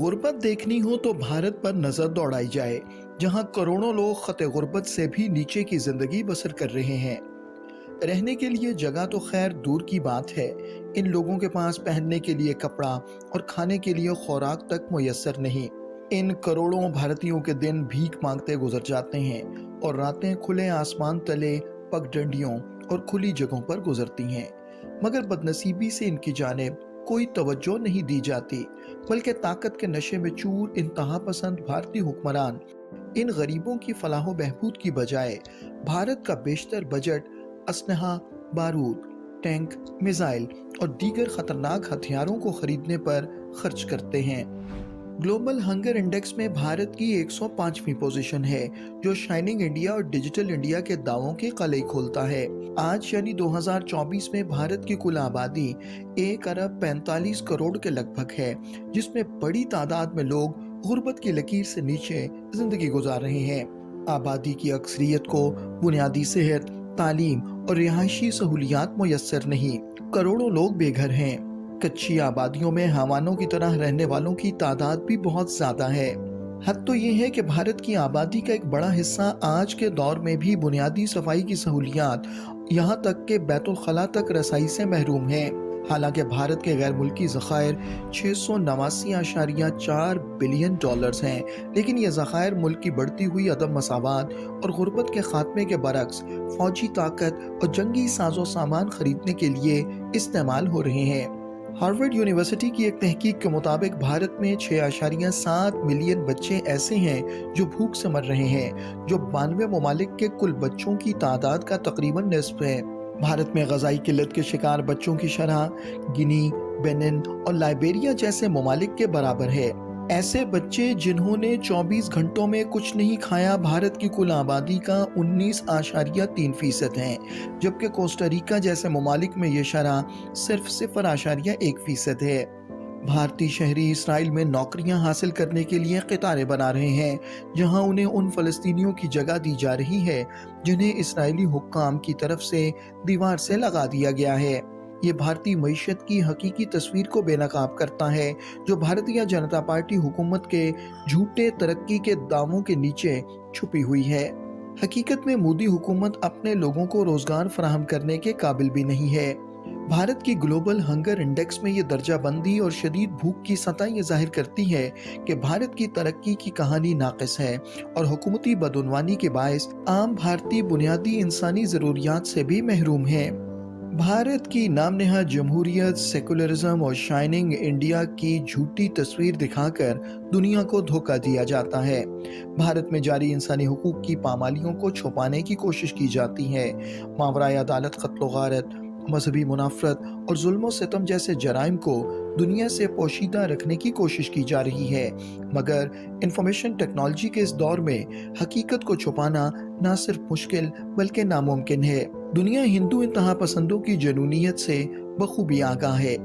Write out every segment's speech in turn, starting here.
गुर्बत देखनी हो तो भारत पर नजर दौड़ाई जाए, जहां करोड़ों लोग खते गुर्बत से भी नीचे की जिंदगी बसर कर रहे हैं। रहने के लिए जगह तो खैर दूर की बात है, इन लोगों के पास पहनने के लिए कपड़ा और खाने के लिए खुराक तक मुयस्सर नहीं। इन करोड़ों भारतीयों के दिन भीख मांगते गुजर जाते हैं और रातें खुले आसमान तले पगडंडियों और खुली जगहों पर गुजरती हैं। मगर बदनसीबी से इनकी जानिब कोई तवज्जो नहीं दी जाती, बल्कि ताकत के नशे में चूर इंतहा पसंद भारतीय हुक्मरान इन गरीबों की फलाह बहबूद की बजाय भारत का बेशतर बजट असलहा, बारूद, टैंक, मिसाइल और दीगर खतरनाक हथियारों को खरीदने पर खर्च करते हैं। ग्लोबल हंगर इंडेक्स में भारत की 105वीं पोजीशन है, जो शाइनिंग इंडिया और डिजिटल इंडिया के दावों की कलई खोलता है। आज यानी 2024 में भारत की कुल आबादी 1 अरब 45 करोड़ के लगभग है, जिसमें बड़ी तादाद में लोग गुर्बत की लकीर से नीचे जिंदगी गुजार रहे हैं। आबादी की अक्सरियत को बुनियादी सेहत, तालीम और रिहायशी सहूलियात मुयस्सर नहीं। करोड़ों लोग बेघर हैं। कच्ची आबादियों में हैवानों की तरह रहने वालों की तादाद भी बहुत ज्यादा है। हद तो ये है कि भारत की आबादी का एक बड़ा हिस्सा आज के दौर में भी बुनियादी सफाई की सहूलियात, यहाँ तक के बैतुल खला तक रसाई से महरूम है। हालांकि भारत के गैर मुल्की ज़खायर 689.4 बिलियन डॉलर्स हैं, लेकिन ये ज़खायर मुल्क की बढ़ती हुई अदम मसावात और गुर्बत के खात्मे के बरक्स फौजी ताकत और जंगी साजो सामान खरीदने के लिए इस्तेमाल हो रहे हैं। हार्वर्ड यूनिवर्सिटी की एक तहकीक के मुताबिक भारत में 6.7 मिलियन बच्चे ऐसे हैं जो भूख से मर रहे हैं, जो 92 ममालिक के कुल बच्चों की तादाद का तकरीबन निस्फ है। भारत में ग़ज़ाई किल्लत के शिकार बच्चों की शरह गिनी, बेनिन और लाइबेरिया जैसे ममालिक के बराबर है। ऐसे बच्चे जिन्होंने 24 घंटों में कुछ नहीं खाया भारत की कुल आबादी का 19.3% हैं, जबकि कोस्टारिका जैसे ममालिक में ये शरह सिर्फ 0.1% है। भारतीय शहरी इसराइल में नौकरियां हासिल करने के लिए कतारें बना रहे हैं, जहां उन्हें उन फ़लस्तीनियों की जगह दी जा रही है जिन्हें इसराइली हुक्काम की तरफ से दीवार से लगा दिया गया है। ये भारतीय मईशत की हकीकी तस्वीर को बेनकाब करता है, जो भारतीय जनता पार्टी हुकूमत के झूठे तरक्की के दावों के नीचे छुपी हुई है। हकीकत में मोदी हुकूमत अपने लोगों को रोजगार फराहम करने के काबिल भी नहीं है। भारत की ग्लोबल हंगर इंडेक्स में ये दर्जा बंदी और शदीद भूख की सतह ये जाहिर करती है कि भारत की तरक्की की कहानी नाक़िस है और हुकूमती बदउनवानी के बायस आम भारतीय बुनियादी इंसानी ज़रूरियात से भी महरूम है। भारत की नामनेहाद जमहूरियत, सेकुलरिज्म और शाइनिंग इंडिया की झूठी तस्वीर दिखाकर दुनिया को धोखा दिया जाता है। भारत में जारी इंसानी हुकूक की पामालियों को छुपाने की कोशिश की जाती है। मावराए अदालत क़त्ल गारत, मजहबी मुनाफरत और जुल्म सितम जैसे जराइम को दुनिया से पोशीदा रखने की कोशिश की जा रही है, मगर इंफॉर्मेशन टेक्नोलॉजी के इस दौर में हकीकत को छुपाना न सिर्फ मुश्किल बल्कि नामुमकिन है। दुनिया हिंदू इंतहा पसंदों की जनूनियत से बखूबी आगाह है।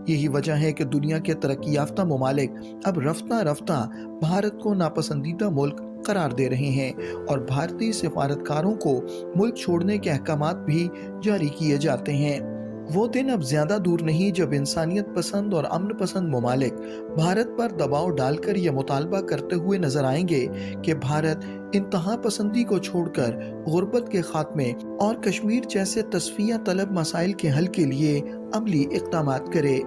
यही वजह है कि दुनिया के तरक्की याफ्ता ममालिक अब रफ्ता रफ्ता भारत को नापसंदीदा मुल्क करार दे रहे हैं और भारतीय सिफारतकारों को मुल्क छोड़ने के अहकामात भी जारी किए जाते हैं। वो दिन अब ज्यादा दूर नहीं जब इंसानियत पसंद और अमन पसंद ममालिक भारत पर दबाव डालकर यह मुतालबा करते हुए नजर आएंगे कि भारत इंतहा पसंदी को छोड़कर गुर्बत के खात्मे और कश्मीर जैसे तस्फिया तलब मसाइल के हल के लिए अमली इक़दामात करे।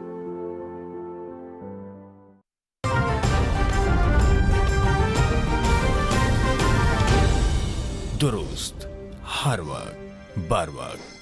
दुरुस्त हर वक्त बर वक्त।